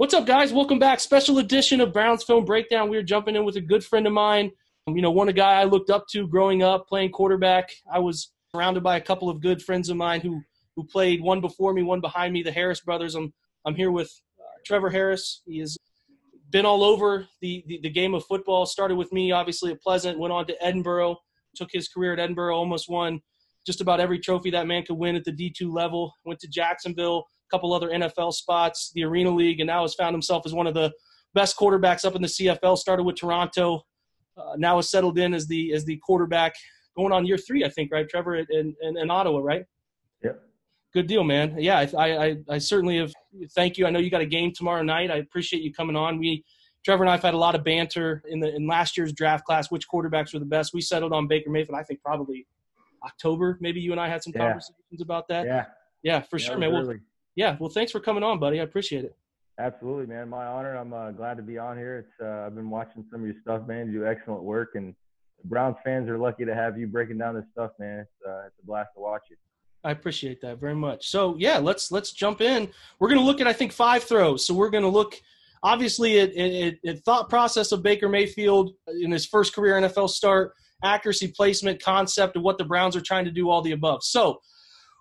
What's up, guys? Welcome back. Special edition of Browns Film Breakdown. We're jumping in with a good friend of mine. One a guy I looked up to growing up playing quarterback. I was surrounded by a couple of good friends of mine who played, one before me, one behind me, the Harris brothers. I'm here with Trevor Harris. He has been all over the game of football. Started with me, obviously, at Pleasant, went on to Edinboro, took his career at Edinboro, almost won just about every trophy that man could win at the D2 level. Went to Jacksonville, a couple other NFL spots, the Arena League, and now has found himself as one of the best quarterbacks up in the CFL. Started with Toronto, now is settled in as the quarterback, going on year 3, I think, right, Trevor, in Ottawa, right? Yep. Good deal, man. Yeah, I certainly have. Thank you. I know you got a game tomorrow night. I appreciate you coming on. Trevor and I have had a lot of banter in last year's draft class, which quarterbacks were the best. We settled on Baker Mayfield, I think probably October. Maybe you and I had some conversations about that. Yeah, for sure, man. Well, thanks for coming on, buddy. I appreciate it. Absolutely, man. My honor. I'm glad to be on here. I've been watching some of your stuff, man. You do excellent work, and the Browns fans are lucky to have you breaking down this stuff, man. It's a blast to watch it. I appreciate that very much. So, yeah, let's jump in. We're going to look at, I think, 5 throws. So we're going to look, obviously, at thought process of Baker Mayfield in his first career NFL start, accuracy, placement, concept of what the Browns are trying to do, all the above. So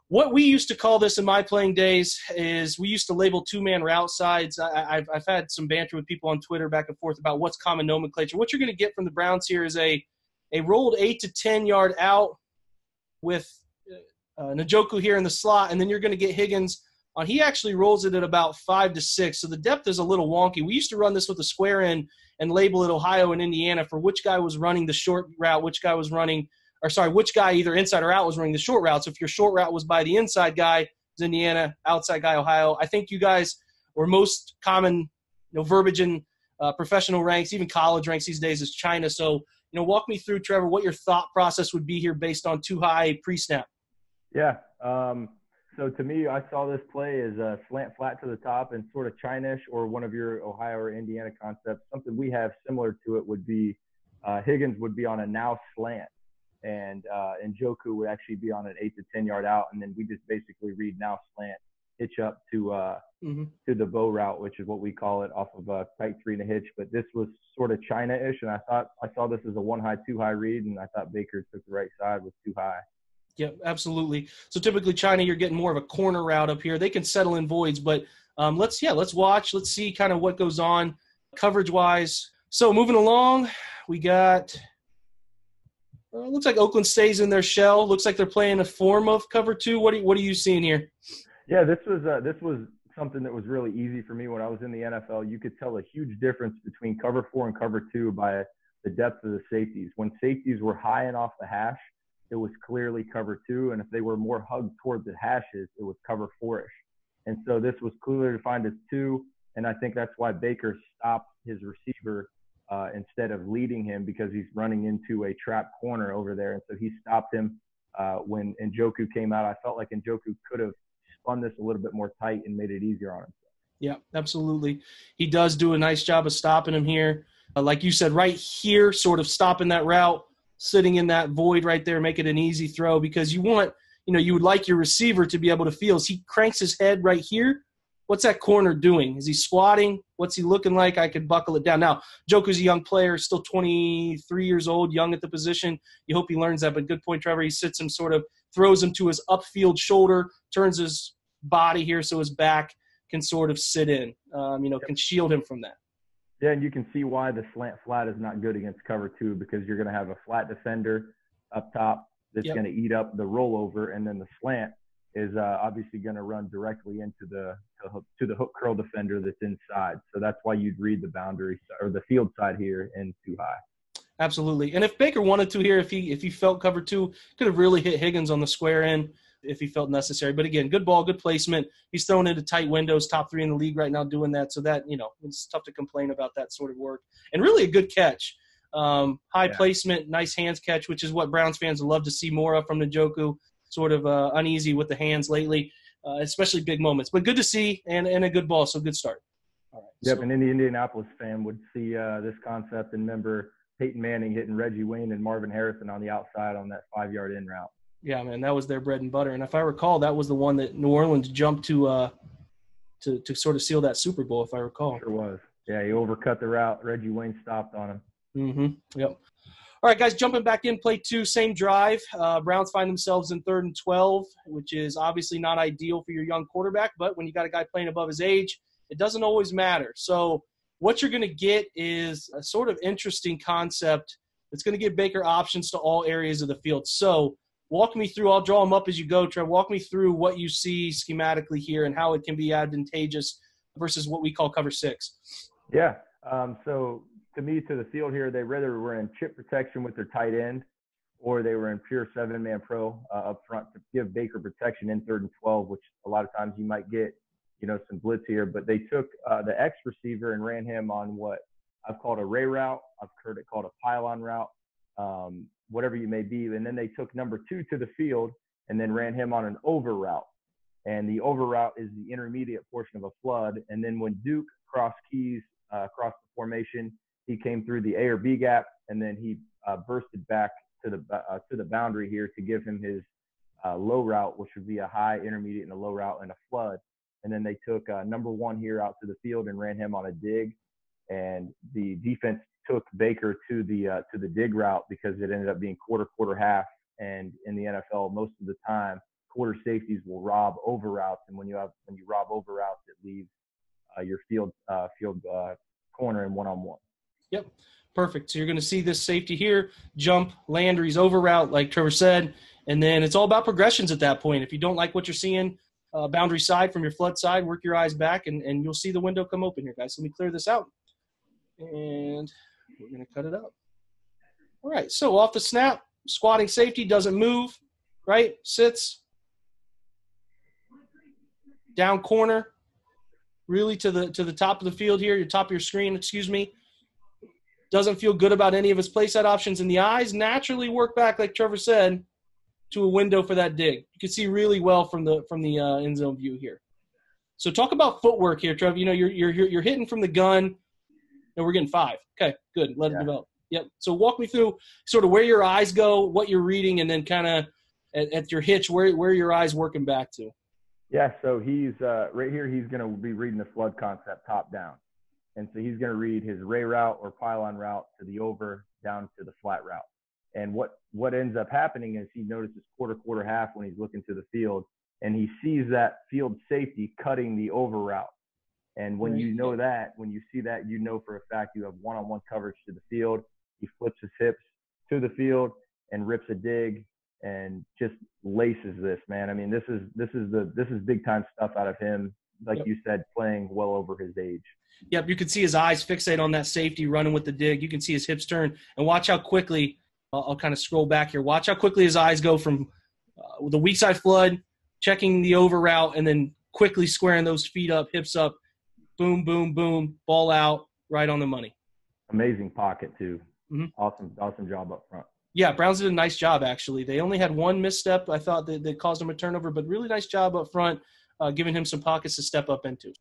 what we used to call this in my playing days is we used to label two-man route sides. I've had some banter with people on Twitter back and forth about what's common nomenclature. What you're going to get from the Browns here is a rolled 8 to 10 yard out with Njoku here in the slot, and then you're going to get Higgins on. He actually rolls it at about 5 to 6, so the depth is a little wonky. We used to run this with a square in and label it Ohio and Indiana for which guy was running the short route, which guy either inside or out was running the short route. So if your short route was by the inside guy, it was Indiana, outside guy, Ohio. I think you guys were most common, verbiage in professional ranks, even college ranks these days, is China. So, walk me through, Trevor, what your thought process would be here based on too high pre-snap. Yeah. So to me, I saw this play as a slant flat to the top and sort of China-ish, or one of your Ohio or Indiana concepts. Something we have similar to it would be Higgins would be on a now slant, and Njoku would actually be on an 8 to 10 yard out, and then we just basically read now slant, hitch up to the bow route, which is what we call it, off of a tight 3 and a hitch. But this was sort of China-ish, and I saw this as a 1 high, 2 high read, and I thought Baker took the right side with 2 high. Yeah, absolutely. So typically China, you're getting more of a corner route up here. They can settle in voids, but let's watch. Let's see kind of what goes on coverage-wise. So moving along, we got looks like Oakland stays in their shell. Looks like they're playing a form of cover 2. What are you seeing here? Yeah, this was something that was really easy for me when I was in the NFL. You could tell a huge difference between cover 4 and cover 2 by the depth of the safeties. When safeties were high and off the hash, it was clearly cover 2, and if they were more hugged toward the hashes, it was cover 4-ish. And so this was clearly defined as 2, and I think that's why Baker stopped his receiver instead of leading him, because he's running into a trap corner over there, and so he stopped him when Njoku came out. I felt like Njoku could have spun this a little bit more tight and made it easier on himself. Yeah, absolutely. He does do a nice job of stopping him here. Like you said, right here, sort of stopping that route, sitting in that void right there, make it an easy throw, because you want, you would like your receiver to be able to feel as he cranks his head right here. What's that corner doing? Is he squatting? What's he looking like? I could buckle it down. Now, Joku's a young player, still 23 years old, young at the position. You hope he learns that, but good point, Trevor. He sits him, sort of throws him to his upfield shoulder, turns his body here so his back can sort of sit in, can shield him from that. Yeah, and you can see why the slant flat is not good against cover 2, because you're going to have a flat defender up top that's going to eat up the rollover, and then the slant is obviously going to run directly into the hook curl defender that's inside. So that's why you'd read the boundary or the field side here in 2 high. Absolutely. And if Baker wanted to here, if he felt cover 2, could have really hit Higgins on the square end if he felt necessary. But again, good ball, good placement. He's thrown into tight windows, top 3 in the league right now doing that. So that, it's tough to complain about that sort of work. And really a good catch. High placement, nice hands catch, which is what Browns fans would love to see more of from Njoku. Sort of uneasy with the hands lately, especially big moments. But good to see, and a good ball, so good start. All right. Yep, so, and any Indianapolis fan would see this concept and remember Peyton Manning hitting Reggie Wayne and Marvin Harrison on the outside on that 5-yard in route. Yeah, man, that was their bread and butter. And if I recall, that was the one that New Orleans jumped to to sort of seal that Super Bowl, if I recall. Sure was. Yeah, he overcut the route. Reggie Wayne stopped on him. Yep. All right, guys, jumping back in, play 2, same drive. Browns find themselves in 3rd and 12, which is obviously not ideal for your young quarterback, but when you got a guy playing above his age, it doesn't always matter. So what you're going to get is a sort of interesting concept that's going to give Baker options to all areas of the field. So walk me through – I'll draw them up as you go, Trev. Walk me through what you see schematically here and how it can be advantageous versus what we call cover 6. Yeah, so – to me, to the field here, they rather were in chip protection with their tight end, or they were in pure 7-man pro up front to give Baker protection in 3rd and 12, which a lot of times you might get, some blitz here. But they took the X receiver and ran him on what I've called a ray route. I've heard it called a pylon route, whatever you may be. And then they took number 2 to the field and then ran him on an over route. And the over route is the intermediate portion of a flood. And then when Duke crossed keys across the formation, he came through the A or B gap, and then he bursted back to the boundary here to give him his low route, which would be a high, intermediate, and a low route and a flood. And then they took number 1 here out to the field and ran him on a dig. And the defense took Baker to the dig route because it ended up being quarter, half. And in the NFL, most of the time, quarter safeties will rob over routes, and when you rob over routes, it leaves your field corner in one-on-one. Yep, perfect. So you're going to see this safety here, jump, Landry's over route, like Trevor said, and then it's all about progressions at that point. If you don't like what you're seeing, boundary side from your flood side, work your eyes back, and you'll see the window come open here, guys. So let me clear this out, and we're going to cut it up. All right, so off the snap, squatting safety doesn't move, right? Sits, down corner, really to the top of the field here, your top of your screen, excuse me. Doesn't feel good about any of his play set options, and the eyes naturally work back, like Trevor said, to a window for that dig. You can see really well from the end zone view here. So talk about footwork here, Trevor. You're hitting from the gun, and we're getting 5. Okay, good. Let it develop. Yep. So walk me through sort of where your eyes go, what you're reading, and then kind of at your hitch, where your eyes working back to. Yeah. So he's right here. He's going to be reading the flood concept top down. And so he's going to read his ray route or pylon route to the over down to the flat route. And what ends up happening is he notices quarter, half when he's looking to the field, and he sees that field safety cutting the over route. And when you know that, when you see that, you know for a fact you have one-on-one coverage to the field. He flips his hips to the field and rips a dig and just laces this, man. I mean, this is big time stuff out of him. Like you said, playing well over his age. Yep, you can see his eyes fixate on that safety running with the dig. You can see his hips turn. And watch how quickly I'll kind of scroll back here. Watch how quickly his eyes go from the weak side flood, checking the over route, and then quickly squaring those feet up, hips up, boom, boom, boom, ball out, right on the money. Amazing pocket, too. Mm-hmm. Awesome job up front. Yeah, Browns did a nice job, actually. They only had one misstep, I thought, that caused them a turnover, but really nice job up front, giving him some pockets to step up into.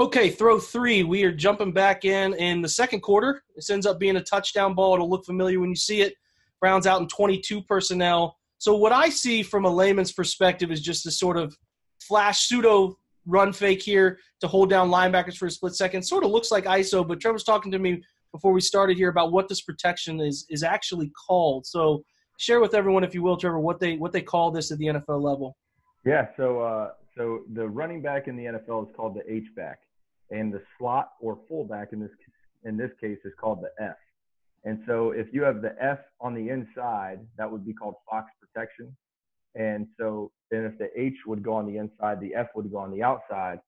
Okay, throw 3. We are jumping back in the second quarter. This ends up being a touchdown ball. It'll look familiar when you see it. Browns out in 22 personnel. So what I see from a layman's perspective is just this sort of flash pseudo run fake here to hold down linebackers for a split second. Sort of looks like ISO, but Trevor's talking to me before we started here about what this protection is actually called. So share with everyone, if you will, Trevor, what they call this at the NFL level. Yeah, so the running back in the NFL is called the H-back, and the slot or fullback in this case is called the F. And so if you have the F on the inside, that would be called fox protection. And so then if the H would go on the inside, the F would go on the outside,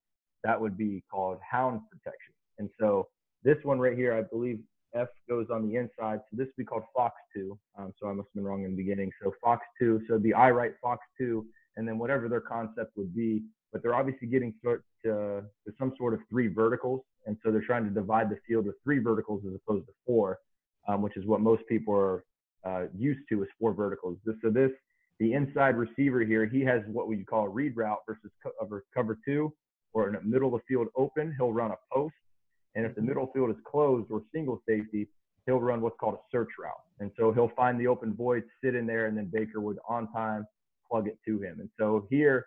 that would be called hound protection. And so this one right here, I believe F goes on the inside. So this would be called fox 2. So I must have been wrong in the beginning. So fox 2, so the I right fox 2, and then whatever their concept would be. But they're obviously getting to some sort of 3 verticals. And so they're trying to divide the field with 3 verticals as opposed to 4, which is what most people are used to, is 4 verticals. The inside receiver here, he has what we call a read route versus cover 2, or in the middle of the field open, he'll run a post. And if the middle field is closed or single safety, he'll run what's called a search route. And so he'll find the open void, sit in there, and then Baker would on time plug it to him. And so here,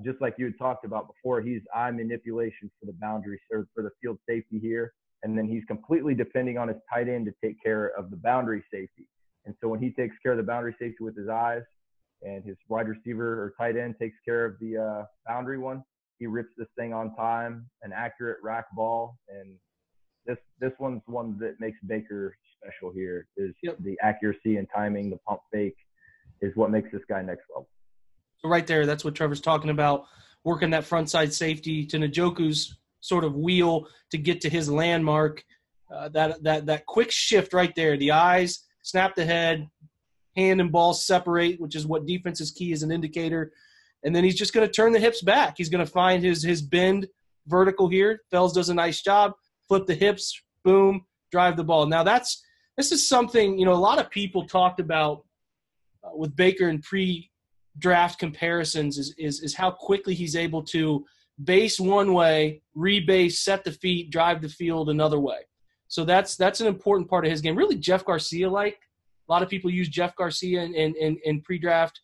just like you had talked about before, he's eye manipulation for the boundary, for the field safety here. And then he's completely depending on his tight end to take care of the boundary safety. And so when he takes care of the boundary safety with his eyes and his wide receiver or tight end takes care of the boundary one, he rips this thing on time, an accurate rack ball. And this one's one that makes Baker special here is the accuracy and timing, the pump fake is what makes this guy next level. So right there, that's what Trevor's talking about, working that front side safety to Njoku's sort of wheel to get to his landmark. That quick shift right there, the eyes, snap the head, hand and ball separate, which is what defense is key as an indicator. And then he's just going to turn the hips back. He's going to find his bend vertical here. Fells does a nice job. Flip the hips, boom, drive the ball. Now this is something, a lot of people talked about with Baker in pre-draft comparisons is how quickly he's able to base one way, rebase, set the feet, drive the field another way. So that's an important part of his game. Really Jeff Garcia-like. A lot of people use Jeff Garcia in pre-draft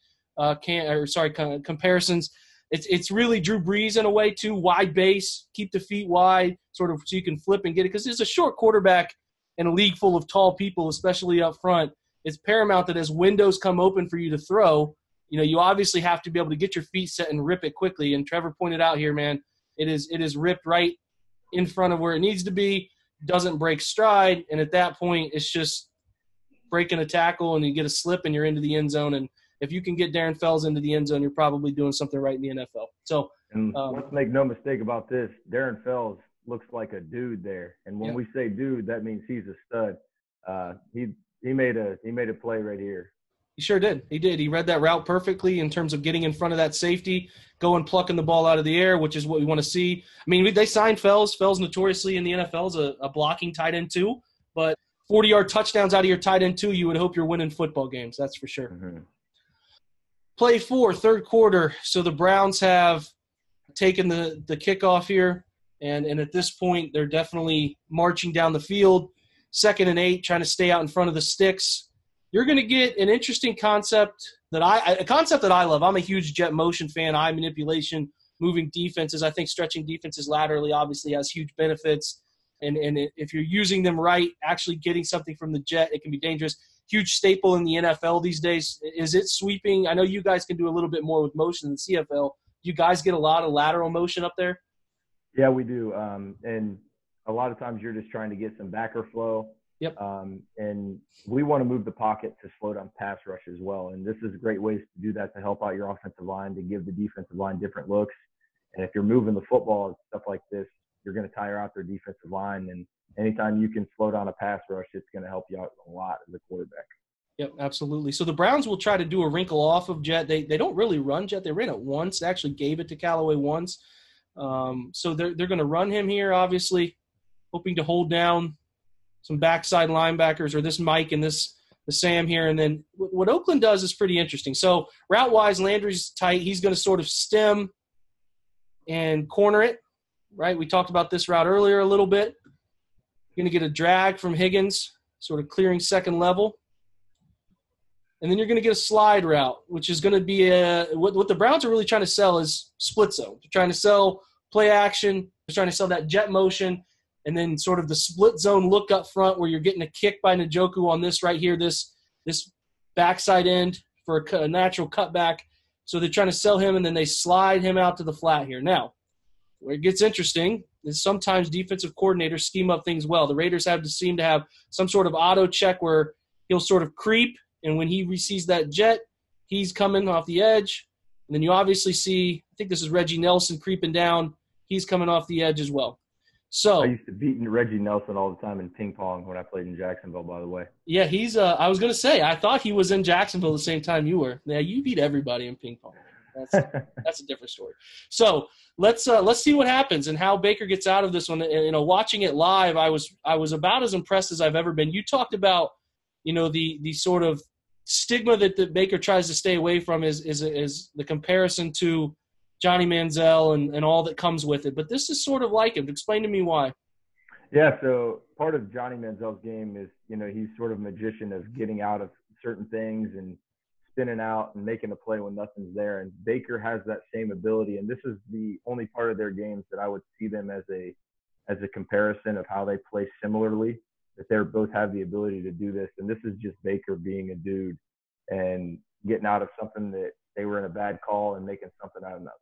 comparisons. It's really Drew Brees in a way too, wide base, keep the feet wide, sort of so you can flip and get it. Because there's a short quarterback in a league full of tall people, especially up front. It's paramount that as windows come open for you to throw, you obviously have to be able to get your feet set and rip it quickly. And Trevor pointed out here, man, it is ripped right in front of where it needs to be, doesn't break stride. And at that point, it's just breaking a tackle and you get a slip and you're into the end zone. And if you can get Darren Fells into the end zone, you're probably doing something right in the NFL. So let's make no mistake about this. Darren Fells looks like a dude there. And when we say dude, that means he's a stud. He made a play right here. He sure did. He did. He read that route perfectly in terms of getting in front of that safety, going plucking the ball out of the air, which is what we want to see. I mean, they signed Fells. Fells notoriously in the NFL is a blocking tight end too. But 40-yard touchdowns out of your tight end too, you would hope you're winning football games. That's for sure. Mm-hmm. Play 4, third quarter. So the Browns have taken the kickoff here. And at this point, they're definitely marching down the field. 2nd and 8, trying to stay out in front of the sticks. You're going to get an interesting concept that I love. I'm a huge jet motion fan, eye manipulation, moving defenses. I think stretching defenses laterally obviously has huge benefits. And if you're using them right, actually getting something from the jet, it can be dangerous. Huge staple in the NFL these days. Is it sweeping? I know you guys can do a little bit more with motion than CFL. Do you guys get a lot of lateral motion up there? Yeah, we do. And a lot of times you're just trying to get some backer flow. Yep. And we want to move the pocket to slow down pass rush as well. And this is great ways to do that, to help out your offensive line, to give the defensive line different looks. And if you're moving the football and stuff like this, you're going to tire out their defensive line. And anytime you can slow down a pass rush, it's going to help you out a lot as a quarterback. Yep, absolutely. So the Browns will try to do a wrinkle off of jet. They don't really run jet. They ran it once. They actually gave it to Callaway once. So they're going to run him here, obviously, hoping to hold down some backside linebackers, or this Mike and the Sam here. And then what Oakland does is pretty interesting. So route-wise, Landry's tight. He's going to sort of stem and corner it, right? We talked about this route earlier a little bit. You're going to get a drag from Higgins, sort of clearing second level. And then you're going to get a slide route, which is going to be what the Browns are really trying to sell is split zone. They're trying to sell play action. They're trying to sell that jet motion. And then sort of the split zone look up front where you're getting a kick by Njoku on this right here, this backside end for a natural cutback. So they're trying to sell him, and then they slide him out to the flat here. Now, where it gets interesting is sometimes defensive coordinators scheme up things well. The Raiders seem to have some sort of auto check where he'll sort of creep, and when he receives that jet, he's coming off the edge. And then you obviously see, I think this is Reggie Nelson creeping down. He's coming off the edge as well. So I used to beat Reggie Nelson all the time in ping pong when I played in Jacksonville, by the way. Yeah, he's I was going to say, I thought he was in Jacksonville the same time you were. Yeah, you beat everybody in ping pong. That's a different story. So let's see what happens and how Baker gets out of this one. And, watching it live, I was about as impressed as I've ever been. You talked about, the sort of stigma that Baker tries to stay away from is the comparison to Johnny Manziel and all that comes with it. But this is sort of like him. Explain to me why. Yeah, so part of Johnny Manziel's game is, he's sort of a magician of getting out of certain things and spinning out and making a play when nothing's there. And Baker has that same ability. And this is the only part of their games that I would see them as a comparison of how they play similarly, that they both have the ability to do this. And this is just Baker being a dude and getting out of something that they were in a bad call and making something out of nothing.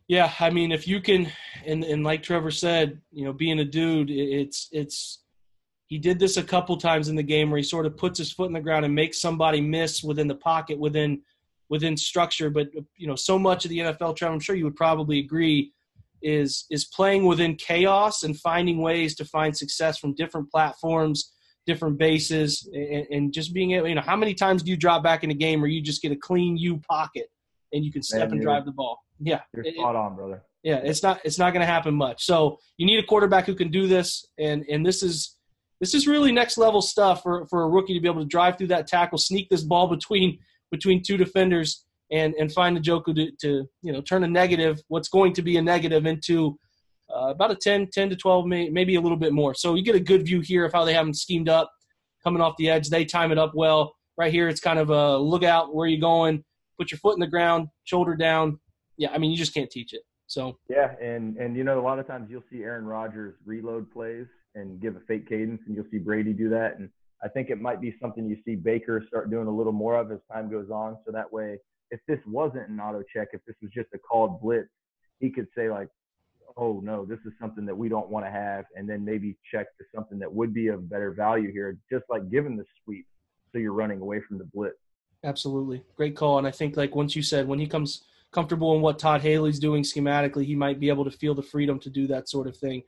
Yeah, I mean, if you can, and like Trevor said, you know, being a dude, it's he did this a couple times in the game where he sort of puts his foot in the ground and makes somebody miss within the pocket, within structure. But, you know, so much of the NFL, Trevor, I'm sure you would probably agree, is playing within chaos and finding ways to find success from different platforms, different bases, and just being able, you know, how many times do you drop back in a game where you just get a clean U pocket and you can step and drive the ball? Yeah. You're spot on, brother. Yeah, it's not going to happen much. So you need a quarterback who can do this, and this is really next level stuff for a rookie to be able to drive through that tackle, sneak this ball between two defenders, and find Njoku to you know, turn a negative, what's going to be a negative, into about a 10 to 12, maybe a little bit more. So you get a good view here of how they have them schemed up, coming off the edge. They time it up well. Right here, it's kind of a look out, where you going, put your foot in the ground, shoulder down. Yeah, I mean, you just can't teach it. So yeah, and you know, a lot of times you'll see Aaron Rodgers reload plays and give a fake cadence, and you'll see Brady do that. And I think it might be something you see Baker start doing a little more of as time goes on. So that way, if this wasn't an auto check, if this was just a called blitz, he could say like, oh no, this is something that we don't want to have, and then maybe check to something that would be of better value here, just like giving the sweep so you're running away from the blitz. Absolutely. Great call. And I think, like once you said, when he comes comfortable in what Todd Haley's doing schematically, he might be able to feel the freedom to do that sort of thing.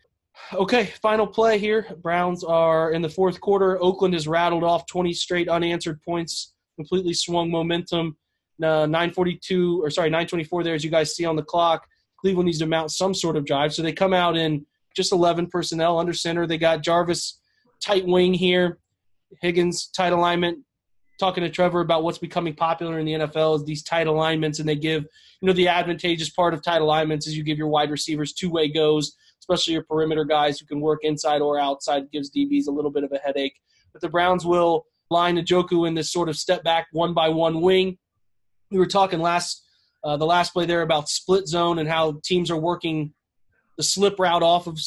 Okay, final play here. Browns are in the fourth quarter. Oakland has rattled off 20 straight unanswered points, completely swung momentum. 9:24 there, as you guys see on the clock. Cleveland needs to mount some sort of drive. So they come out in just 11 personnel under center. They got Jarvis tight wing here, Higgins tight alignment. Talking to Trevor about what's becoming popular in the NFL is these tight alignments, and they give, you know, the advantageous part of tight alignments is you give your wide receivers two-way goes, especially your perimeter guys who can work inside or outside. It gives DBs a little bit of a headache. But the Browns will line Njoku in this sort of step back one-by-one wing. We were talking the last play there about split zone and how teams are working the slip route off of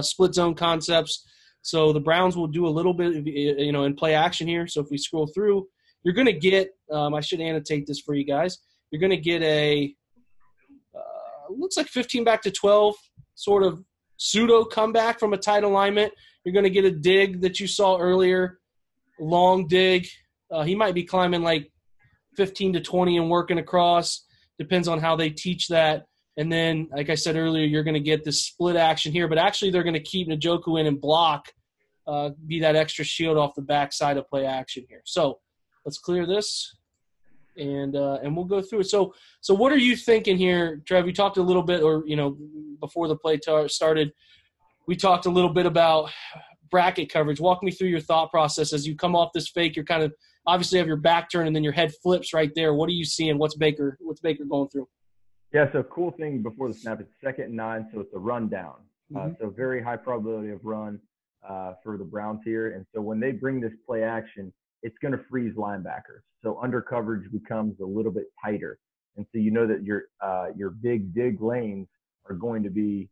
split zone concepts. So the Browns will do a little bit, you know, in play action here. So if we scroll through, you're going to get I should annotate this for you guys. You're going to get looks like 15 back to 12 sort of pseudo comeback from a tight alignment. You're going to get a dig that you saw earlier, long dig. He might be climbing like 15 to 20 and working across. Depends on how they teach that. And then, like I said earlier, you're going to get this split action here. But actually, they're going to keep Njoku in and block, be that extra shield off the backside of play action here. So let's clear this, and we'll go through it. So what are you thinking here, Trev? You talked a little bit, or, you know, before the play started, we talked a little bit about bracket coverage. Walk me through your thought process as you come off this fake. You're kind of obviously have your back turned, and then your head flips right there. What are you seeing? What's Baker going through? Yeah, so cool thing before the snap, it's 2nd and 9, so it's a run down. So very high probability of run for the Browns here. And so when they bring this play action, it's going to freeze linebackers. So under coverage becomes a little bit tighter. And so you know that your big dig lanes are going to be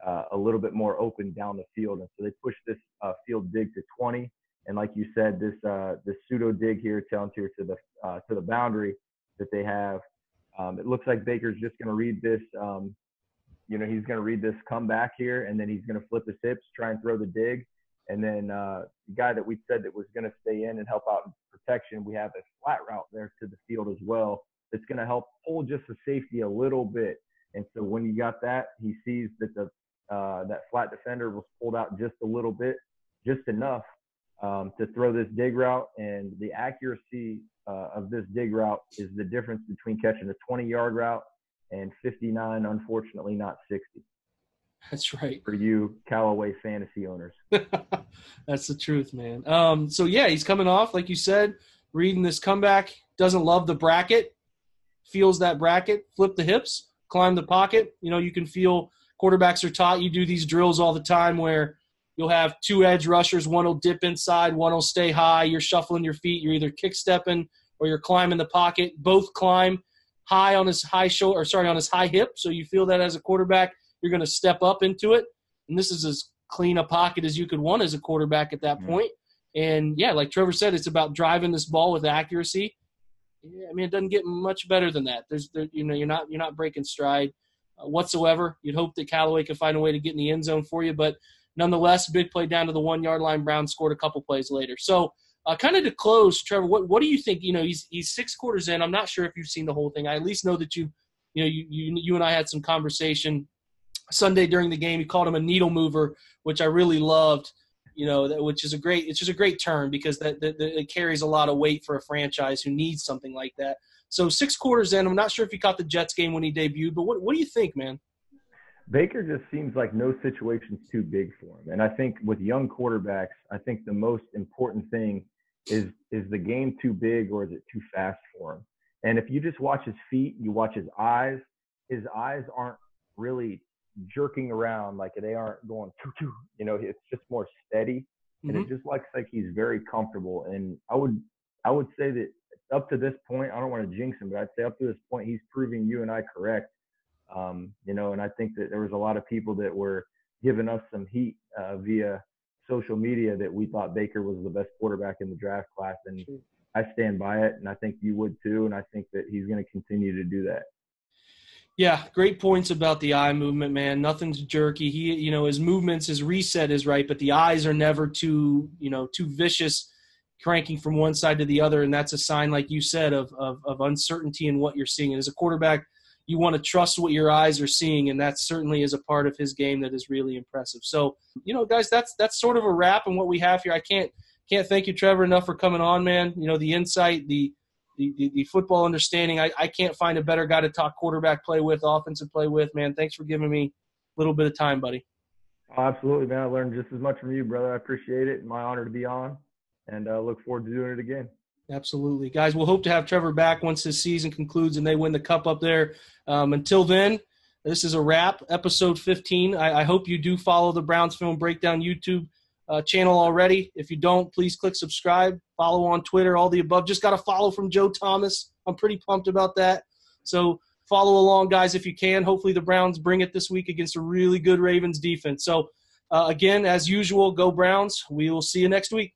a little bit more open down the field. And so they push this field dig to 20. And like you said, this pseudo dig here tells here to the boundary that they have. It looks like Baker's just going to read this. You know, he's going to read this comeback here, and then he's going to flip his hips, try and throw the dig. And then the guy that we said that was going to stay in and help out in protection, we have a flat route there to the field as well. That's going to help pull just the safety a little bit. And so when you got that, he sees that that flat defender was pulled out just a little bit, just enough to throw this dig route. And the accuracy of this dig route is the difference between catching a 20-yard route and 59, unfortunately not 60. That's right. For you Callaway fantasy owners. That's the truth, man. So, yeah, he's coming off, like you said, reading this comeback. Doesn't love the bracket. Feels that bracket. Flip the hips. Climb the pocket. You know, you can feel quarterbacks are taught. You do these drills all the time where you'll have two edge rushers. One will dip inside. One will stay high. You're shuffling your feet. You're either kick stepping or you're climbing the pocket. Both climb high on his high shoulder, or sorry, on his high hip. So you feel that as a quarterback, you're going to step up into it. And this is as clean a pocket as you could want as a quarterback at that point. And yeah, like Trevor said, it's about driving this ball with accuracy. Yeah, I mean, it doesn't get much better than that. You're not breaking stride whatsoever. You'd hope that Callaway could find a way to get in the end zone for you, but nonetheless, big play down to the 1 yard line. Brown scored a couple plays later. So, kind of to close, Trevor, what do you think? He's 6 quarters in. I'm not sure if you've seen the whole thing. I at least know that you and I had some conversation Sunday during the game. You called him a needle mover, which I really loved. Which is it's just a great term because that it carries a lot of weight for a franchise who needs something like that. So 6 quarters in, I'm not sure if you caught the Jets game when he debuted, but what do you think, man? Baker just seems like no situation's too big for him. And I think with young quarterbacks, I think the most important thing is the game too big or is it too fast for him? And if you just watch his feet, you watch his eyes aren't really jerking around, like they aren't going choo-choo. It's just more steady. And it just looks like he's very comfortable. And I would say that up to this point, I don't want to jinx him, but I'd say up to this point, he's proving you and I correct. And I think that there was a lot of people that were giving us some heat via social media that we thought Baker was the best quarterback in the draft class. And I stand by it, and I think you would too. And I think that he's going to continue to do that. Yeah, great points about the eye movement, man. Nothing's jerky. He, his movements, his reset is right, but the eyes are never too vicious, cranking from one side to the other. And that's a sign, like you said, of uncertainty in what you're seeing. And as a quarterback, you want to trust what your eyes are seeing, and that certainly is a part of his game that is really impressive. So, guys, that's sort of a wrap on what we have here. I can't thank you, Trevor, enough for coming on, man. The insight, the football understanding. I can't find a better guy to talk quarterback play with, offensive play with, man. Thanks for giving me a little bit of time, buddy. Oh, absolutely, man. I learned just as much from you, brother. I appreciate it. My honor to be on, and look forward to doing it again. Absolutely. Guys, we'll hope to have Trevor back once this season concludes and they win the cup up there. Until then, this is a wrap, episode 15. I hope you do follow the Browns Film Breakdown YouTube channel already. If you don't, please click subscribe, follow on Twitter, all the above. Just got a follow from Joe Thomas. I'm pretty pumped about that. So follow along, guys, if you can. Hopefully the Browns bring it this week against a really good Ravens defense. So, again, as usual, go Browns. We will see you next week.